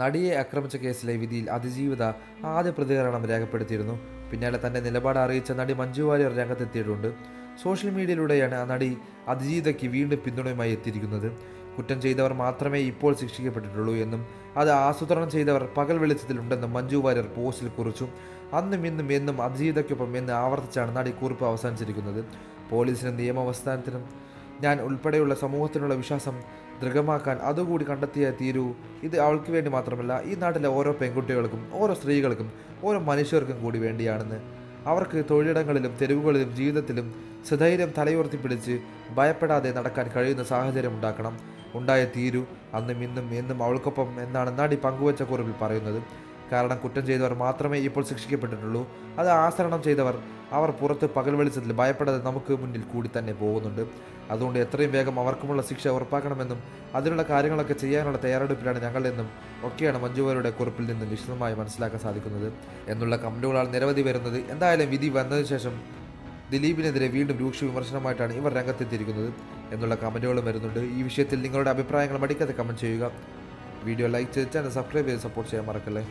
നടിയെ ആക്രമിച്ച കേസിലെ വിധിയിൽ അതിജീവിത ആദ്യ പ്രതികരണം രേഖപ്പെടുത്തിയിരുന്നു. പിന്നാലെ തന്റെ നിലപാട് അറിയിച്ച നടി മഞ്ജു വാര്യർ രംഗത്തെത്തിയിട്ടുണ്ട്. സോഷ്യൽ മീഡിയയിലൂടെയാണ് ആ നടി അതിജീവിതയ്ക്ക് വീണ്ടും പിന്തുണയുമായി എത്തിയിരിക്കുന്നത്. കുറ്റം ചെയ്തവർ മാത്രമേ ഇപ്പോൾ ശിക്ഷിക്കപ്പെട്ടിട്ടുള്ളൂ എന്നും അത് ആസൂത്രണം ചെയ്തവർ പകൽ വെളിച്ചത്തിലുണ്ടെന്നും മഞ്ജു വാര്യർ പോസ്റ്റിൽ കുറിച്ചു. അന്നും ഇന്നും എന്നും അതിജീവിതയ്ക്കൊപ്പം എന്ന് ആവർത്തിച്ചാണ് നടി കുറിപ്പ് അവസാനിച്ചിരിക്കുന്നത്. പോലീസിനും നിയമവസ്ഥാനത്തിനും ഞാൻ ഉൾപ്പെടെയുള്ള സമൂഹത്തിനുള്ള വിശ്വാസം ദൃഢമാക്കാൻ അതുകൂടി കണ്ടെത്തിയേ തീരൂ. ഇത് അവൾക്ക് വേണ്ടി മാത്രമല്ല, ഈ നാട്ടിലെ ഓരോ പെൺകുട്ടികൾക്കും, ഓരോ സ്ത്രീകൾക്കും, ഓരോ മനുഷ്യർക്കും കൂടി വേണ്ടിയാണെന്ന്. അവർക്ക് തൊഴിലിടങ്ങളിലും തെരുവുകളിലും ജീവിതത്തിലും സധൈര്യം തലയുയർത്തിപ്പിടിച്ച് ഭയപ്പെടാതെ നടക്കാൻ കഴിയുന്ന സാഹചര്യം ഉണ്ടാക്കണം. ഉണ്ടായേ തീരൂ. അന്നും ഇന്നും എന്നും അവൾക്കൊപ്പം എന്നാണ് നടി പങ്കുവച്ച കുറിപ്പിൽ പറയുന്നത്. കാരണം കുറ്റം ചെയ്തവർ മാത്രമേ ഇപ്പോൾ ശിക്ഷിക്കപ്പെട്ടിട്ടുള്ളൂ. അത് ആചരണം ചെയ്തവർ അവർ പുറത്ത് പകൽ വെളിച്ചത്തിൽ ഭയപ്പെടാതെ നമുക്ക് മുന്നിൽ കൂടി തന്നെ പോകുന്നുണ്ട്. അതുകൊണ്ട് എത്രയും വേഗം അവർക്കുമുള്ള ശിക്ഷ ഉറപ്പാക്കണമെന്നും അതിനുള്ള കാര്യങ്ങളൊക്കെ ചെയ്യാനുള്ള തയ്യാറെടുപ്പിലാണ് ഞങ്ങളെന്നും ഒക്കെയാണ് മഞ്ജുവാര്യരുടെ കുറിപ്പിൽ നിന്ന് വിശദമായി മനസ്സിലാക്കാൻ സാധിക്കുന്നത് എന്നുള്ള കമന്റുകളാണ് നിരവധി വരുന്നത്. എന്തായാലും വിധി വന്നതിന് ശേഷം ദിലീപിനെതിരെ വീണ്ടും രൂക്ഷ വിമർശനമായിട്ടാണ് ഇവർ രംഗത്തെത്തിയിരിക്കുന്നത് എന്നുള്ള കമന്റുകളും വരുന്നുണ്ട്. ഈ വിഷയത്തിൽ നിങ്ങളുടെ അഭിപ്രായങ്ങൾ മടിക്കാതെ കമന്റ് ചെയ്യുക. വീഡിയോ ലൈക്ക് ചെയ്ത് ചാനൽ സബ്സ്ക്രൈബ് ചെയ്ത് സപ്പോർട്ട് ചെയ്യാൻ മറക്കല്ലേ.